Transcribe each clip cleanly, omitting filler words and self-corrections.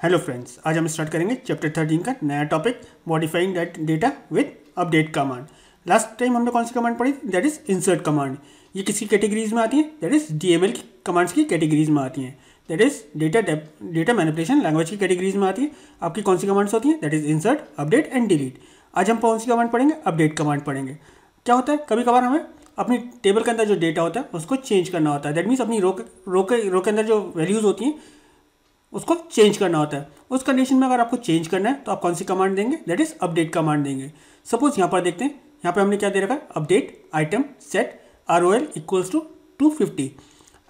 Hello friends, आज हम start करेंगे चैप्टर 13 का नया topic modifying that data with update command. Last time हमने कौन सी कमांड पढ़ी? That is insert command. ये किसकी कैटेगरीज में आती है? दैट इज डीएमएल की कमांड्स की कैटेगरीज में आती हैं। That is data manipulation language की कैटेगरीज में आती है। आपकी कौन सी कमांड्स होती हैं? That is insert, update and delete. आज हम कौन सी कमांड पढ़ेंगे? अपडेट कमांड पढ़ेंगे। क्या होता है, कभी कभार हमें अपनी टेबल के अंदर जो डेटा होता है उसको चेंज करना होता है। दैट मीन्स अपनी रो के अंदर जो वैल्यूज़ होती हैं उसको चेंज करना होता है। उस कंडीशन में अगर आपको चेंज करना है तो आप कौन सी कमांड देंगे? दैट इज अपडेट कमांड देंगे। सपोज यहाँ पर देखते हैं, यहाँ पे हमने क्या दे रखा है? Update item set ROL equals to 250।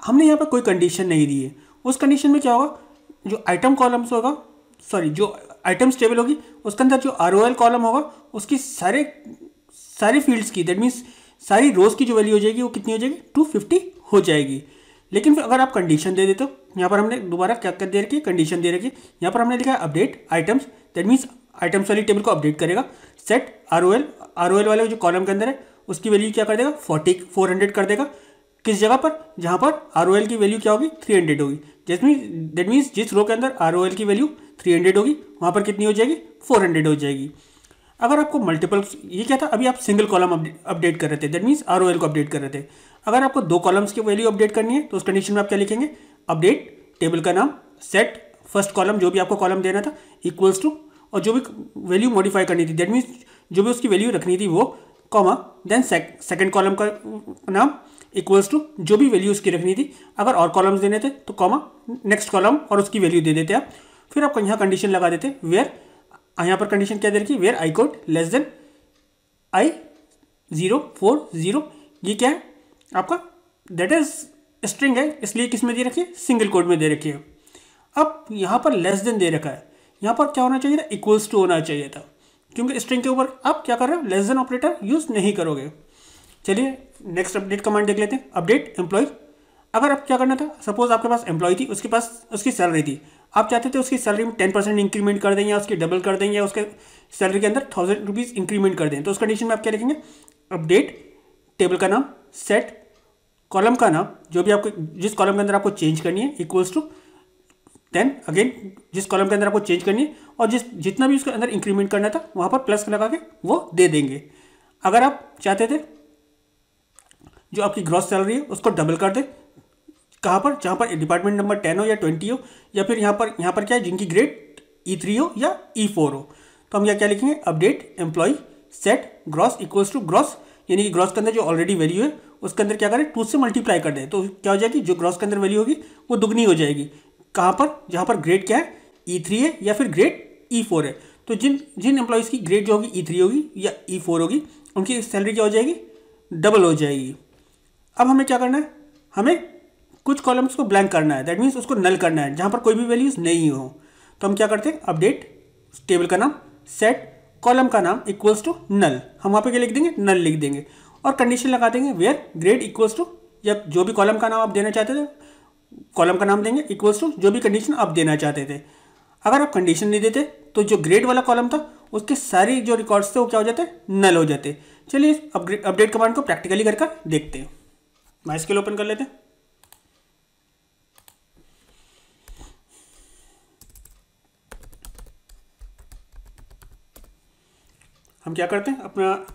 हमने यहाँ पर कोई कंडीशन नहीं दी है। उस कंडीशन में क्या होगा, जो आइटम कॉलम्स होगा, सॉरी जो आइटम्स टेबल होगी उसके अंदर जो ROL कॉलम होगा उसकी सारे फील्ड्स की, दैट मीन्स सारी रोज की जो वैल्यू हो जाएगी वो कितनी हो जाएगी? 250 हो जाएगी। लेकिन फिर अगर आप कंडीशन दे देते हो, यहाँ पर हमने दोबारा क्या कर दे रखी है? कंडीशन दे रखी है। यहाँ पर हमने लिखा है update items, that means items वाली टेबल को अपडेट करेगा। सेट ROL वाले जो कॉलम के अंदर है उसकी वैल्यू क्या कर देगा? 400 कर देगा। किस जगह पर? जहाँ पर ROL की वैल्यू क्या होगी? 300 होगी। दैट मीन्स जिस रो के अंदर ROL की वैल्यू 300 होगी वहाँ पर कितनी हो जाएगी? 400 हो जाएगी। अगर आपको मल्टीपल, ये क्या था, अभी आप सिंगल कॉलम अपडेट कर रहे थे, दैट मीन्स ROL को अपडेट कर रहे थे। अगर आपको दो कॉलम्स की वैल्यू अपडेट करनी है तो उस कंडीशन में आप क्या लिखेंगे? अपडेट टेबल का नाम, सेट फर्स्ट कॉलम जो भी आपको कॉलम देना था इक्वल्स टू, और जो भी वैल्यू मॉडिफाई करनी थी, दैट मीन्स जो भी उसकी वैल्यू रखनी थी वो, कॉमा, देन सेकंड कॉलम का नाम इक्वल्स टू जो भी वैल्यू उसकी रखनी थी। अगर और कॉलम्स देने थे तो कॉमा, नेक्स्ट कॉलम और उसकी वैल्यू दे देते आप। फिर आप यहाँ कंडीशन लगा देते वेयर, यहाँ पर कंडीशन क्या दे रखी है? Where I code less then I040। ये क्या है आपका? दैट इज स्ट्रिंग है, इसलिए किस में दे रखी है? सिंगल कोड में दे रखी है। अब यहाँ पर लेस देन दे रखा है, यहाँ पर क्या होना चाहिए था? इक्वल्स टू होना चाहिए था, क्योंकि स्ट्रिंग के ऊपर आप क्या कर रहे हो? लेस देन ऑपरेटर यूज नहीं करोगे। चलिए नेक्स्ट अपडेट कमांड देख लेते हैं। Update employ. अगर आप क्या करना था, सपोज आपके पास एम्प्लॉय थी, उसके पास उसकी सैलरी थी, आप चाहते थे उसकी सैलरी में 10% इंक्रीमेंट कर दें या उसकी डबल कर दें या उसके सैलरी के अंदर 1000 रुपीज़ इंक्रीमेंट कर दें। तो उस कंडीशन में आप क्या लिखेंगे? अपडेट टेबल का नाम, सेट कॉलम का नाम, जो भी आपको जिस कॉलम के अंदर आपको चेंज करनी है इक्वल्स टू, देन अगेन जिस कॉलम के अंदर आपको चेंज करनी है और जितना भी उसके अंदर इंक्रीमेंट करना था वहाँ पर प्लस लगा के वो दे देंगे। अगर आप चाहते थे जो आपकी ग्रॉस सैलरी है उसको डबल कर दे, कहाँ पर? जहाँ पर डिपार्टमेंट नंबर 10 हो या 20 हो, या फिर यहाँ पर क्या है, जिनकी ग्रेड E3 हो या E4 हो, तो हम क्या लिखेंगे? Update employ set gross equals to gross, यानी कि ग्रॉस के अंदर जो ऑलरेडी वैल्यू है उसके अंदर क्या करें? 2 से मल्टीप्लाई कर दें, तो क्या हो जाएगी? जो ग्रॉस के अंदर वैल्यू होगी वो दुगनी हो जाएगी। कहाँ पर? जहाँ पर ग्रेड क्या है? E3 है या फिर ग्रेड E4 है। तो जिन एम्प्लॉयज़ की ग्रेड जो होगी E3 होगी या E4 होगी, उनकी सैलरी क्या हो जाएगी? डबल हो जाएगी। अब हमें क्या करना है? हमें कुछ कॉलम्स को ब्लैंक करना है, दैट मीन्स उसको नल करना है, जहाँ पर कोई भी वैल्यूज़ नहीं हो। तो हम क्या करते हैं? अपडेट टेबल का नाम, सेट कॉलम का नाम इक्वल्स टू नल। हम वहाँ पे क्या लिख देंगे? नल लिख देंगे। और कंडीशन लगा देंगे वेयर ग्रेड इक्वल्स टू, या जो भी कॉलम का नाम आप देना चाहते थे कॉलम का नाम देंगे इक्वल्स टू जो भी कंडीशन आप देना चाहते थे। अगर आप कंडीशन नहीं देते तो जो ग्रेड वाला कॉलम था उसके सारे जो रिकॉर्ड्स थे वो क्या हो जाते? नल हो जाते। चलिए अपडेट कमांड को प्रैक्टिकली करके देखते हैं। माइस्केल ओपन कर लेते हैं। हम क्या करते हैं? अपना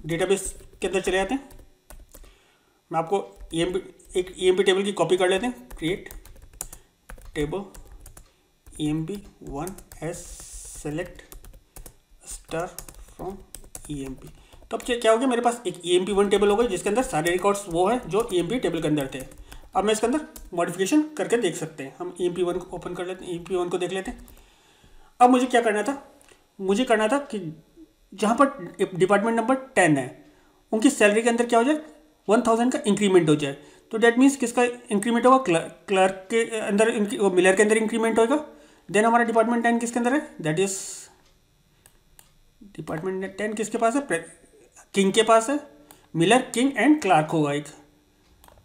डेटाबेस के अंदर चले जाते हैं। मैं आपको एक EMP टेबल की कॉपी कर लेते हैं। Create table EMP1 S select star from EMP। तो अब क्या हो गया? मेरे पास एक EMP1 टेबल हो गई जिसके अंदर सारे रिकॉर्ड्स वो है जो EMP टेबल के अंदर थे। अब मैं इसके अंदर मॉडिफिकेशन करके देख सकते हैं। हम EMP1 को ओपन कर लेते हैं, EMP1 को देख लेते हैं। अब मुझे क्या करना था? मुझे करना था कि जहाँ पर डिपार्टमेंट नंबर 10 है उनकी सैलरी के अंदर क्या हो जाए? 1000 का इंक्रीमेंट हो जाए। तो डेट मीन्स किसका इंक्रीमेंट होगा? क्लर्क के अंदर, मिलर के अंदर इंक्रीमेंट होगा। देन हमारा डिपार्टमेंट 10 किसके अंदर है? दैट इज डिपार्टमेंट 10 किसके पास है? किंग के पास है। मिलर, किंग एंड क्लार्क होगा एक,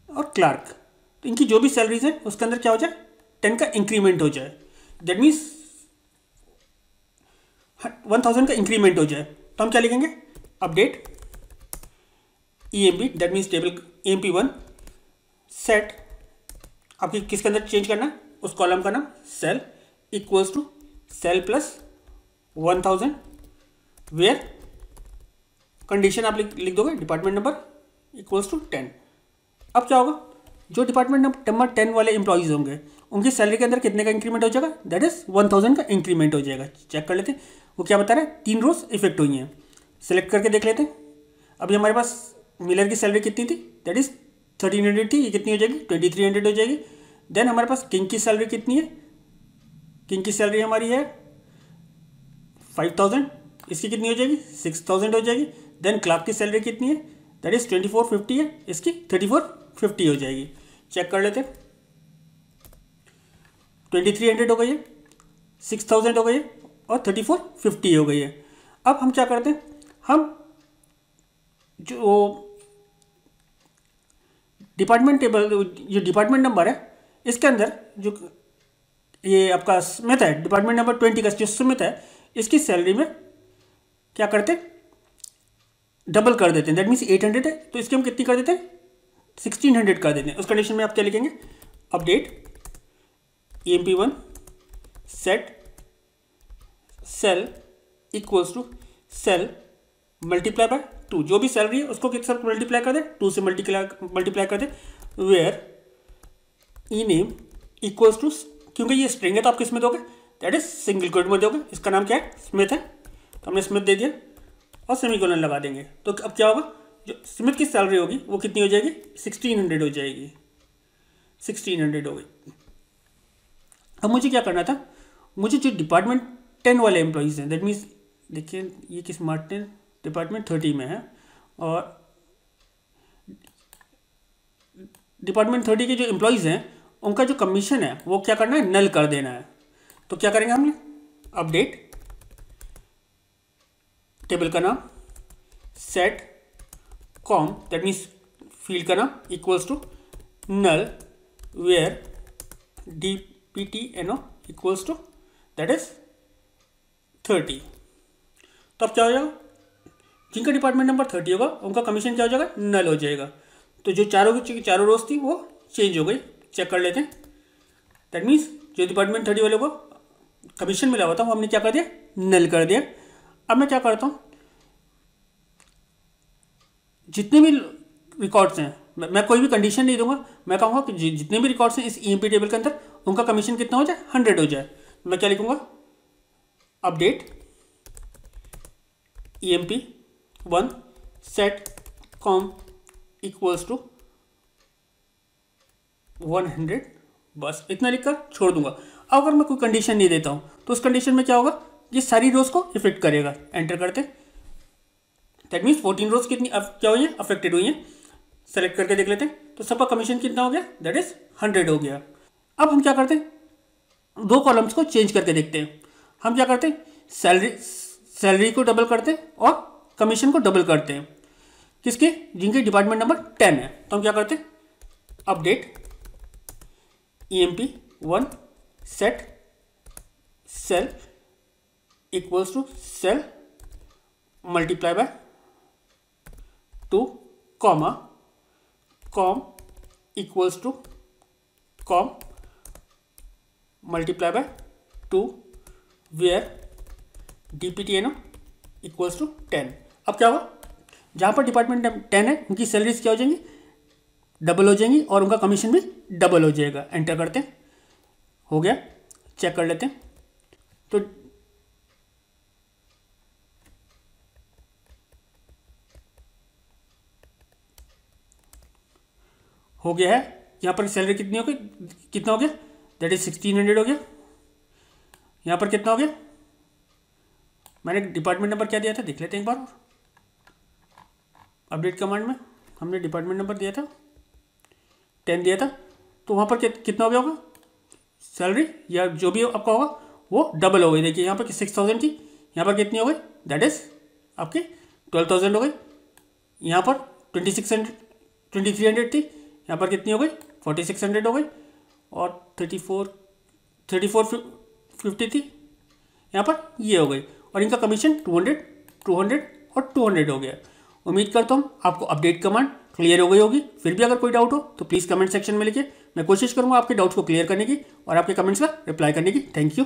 और क्लार्क। तो इनकी जो भी सैलरीज है उसके अंदर क्या हो जाए? 10 का इंक्रीमेंट हो जाए। दैट मीन्स 1000 का इंक्रीमेंट हो जाए। तो हम क्या लिखेंगे? Update EMP, that means table EMP1 set, आपकी किसके अंदर चेंज करना है? उस कॉलम का नाम sal equals to sal plus 1000 where condition आप लिख दोगे डिपार्टमेंट नंबर इक्वल्स टू 10। अब क्या होगा, जो डिपार्टमेंट नंबर 10 वाले एम्प्लॉयज़ होंगे उनकी सैलरी के अंदर कितने का इंक्रीमेंट हो जाएगा, दैट इज़ 1000 का इंक्रीमेंट हो जाएगा। चेक कर लेते हैं वो क्या बता रहा है, 3 रोज इफेक्ट हुई हैं। सेलेक्ट करके देख लेते हैं। अभी हमारे पास मिलर की सैलरी कितनी थी, दैट इज़ 1300 थी, ये कितनी हो जाएगी 2300 हो जाएगी। देन हमारे पास किंग की सैलरी कितनी है, किंग की सैलरी हमारी है 5000, इसकी कितनी हो जाएगी 6000 हो जाएगी। देन क्लार्क की सैलरी कितनी है, दैट इज़ 2450 है, इसकी 3450 हो जाएगी। चेक कर लेते हैं, 2300 हो गई है, 6000 हो गई है और 3450 हो गई है। अब हम क्या करते हैं, हम जो डिपार्टमेंट टेबल जो डिपार्टमेंट नंबर है इसके अंदर जो ये आपका स्मिथ है, डिपार्टमेंट नंबर 20 का जो स्मिथ है, इसकी सैलरी में क्या करते हैं, डबल कर देते हैं। दैट मीन्स 800 है तो इसकी हम कितनी कर देते हैं 1600 कर देते हैं। उस कंडीशन में आप क्या लिखेंगे, update EMP1 set sal equals to sal multiply by 2, जो भी सैलरी है उसको किस साथ मल्टीप्लाई कर दे, 2 से मल्टीप्लाई कर दे। Where ename equals to, क्योंकि ये स्ट्रिंग है तो आप किस में दोगे, दैट इज सिंगल कोट में दोगे। इसका नाम क्या है, स्मिथ है, तो हमने स्मिथ दे दिया और सेमीकोलन लगा देंगे। तो अब क्या होगा, जो स्मिथ की सैलरी होगी वो कितनी हो जाएगी 1600 हो जाएगी, 1600 हो गई। अब मुझे क्या करना था, मुझे जो डिपार्टमेंट 10 वाले एम्प्लॉयज़ हैं, दैट मीन्स देखिए ये किस डिपार्टमेंट 30 में है और डिपार्टमेंट 30 के जो एम्प्लॉयज़ हैं उनका जो कमीशन है वो क्या करना है, नल कर देना है। तो क्या करेंगे हमने, अपडेट टेबल का नाम set comm, that means field का नाम equals to null where DPTNO equals to that is 30। तो अब क्या हो जाएगा, जिनका डिपार्टमेंट नंबर 30 होगा उनका कमीशन क्या हो जाएगा, नल हो जाएगा। तो जो चारों रोज थी वो चेंज हो गई। चेक कर लेते हैं, दैट मीन्स जो डिपार्टमेंट 30 वाले को कमीशन मिला हुआ था वो हमने क्या कर दिया, नल कर दिया। अब मैं क्या करता हूँ, जितने भी रिकॉर्ड्स हैं मैं कोई भी कंडीशन नहीं दूंगा, मैं कहूँगा कि जितने भी रिकॉर्ड्स हैं इस EMP टेबल के अंदर उनका कमीशन कितना हो जाए, 100 हो जाए। मैं क्या लिखूंगा, update EMP1 set comm equals to 100, बस इतना लिखकर छोड़ दूंगा। अब अगर मैं कोई कंडीशन नहीं देता हूँ तो उस कंडीशन में क्या होगा, ये सारी रोज को इफेक्ट करेगा। एंटर करते, दैट मीन्स 14 रोज कितनी क्या हुई है, अफेक्टेड हुई हैं। सेलेक्ट करके देख लेते हैं, तो सबका कमीशन कितना हो गया, दैट इज 100 हो गया। अब हम क्या करते हैं, 2 कॉलम्स को चेंज करके देखते हैं। हम क्या करते हैं, सैलरी को डबल करते हैं और कमीशन को डबल करते हैं। किसके, जिनके डिपार्टमेंट नंबर 10 है। तो हम क्या करते हैं, update EMP1 set sal equals to sal multiply by 2 comma comm equals to comm multiply by 2 where DPTNO equals to 10। अब क्या होगा, जहाँ पर डिपार्टमेंट 10 है उनकी सैलरीज क्या हो जाएंगी, डबल हो जाएंगी और उनका कमीशन भी डबल हो जाएगा। एंटर करते हैं, हो गया। चेक कर लेते हैं, तो हो गया है। यहाँ पर सैलरी कितनी हो गई, कितना हो गया, दैट इज 1600 हो गया। यहाँ पर कितना हो गया, मैंने डिपार्टमेंट नंबर क्या दिया था देख लेते हैं एक बार। अपडेट कमांड में हमने डिपार्टमेंट नंबर दिया था 10 दिया था, तो वहाँ पर कितना हो गया होगा, सैलरी या जो भी आपका होगा वो डबल हो गई। देखिए यहाँ पर 6000 थी, यहाँ पर कितनी हो गई, दैट इज आपकी 12000 हो गई। यहाँ पर 2300 थी, यहाँ पर कितनी हो गई 4600 हो गई। और 3450 थी, यहाँ पर ये हो गई। और इनका कमीशन 200 और 200 हो गया। उम्मीद करता हूँ आपको अपडेट कमांड क्लियर हो गई होगी। फिर भी अगर कोई डाउट हो तो प्लीज़ कमेंट सेक्शन में लिखिए, मैं कोशिश करूँगा आपके डाउट्स को क्लियर करने की और आपके कमेंट्स का रिप्लाई करने की। Thank you.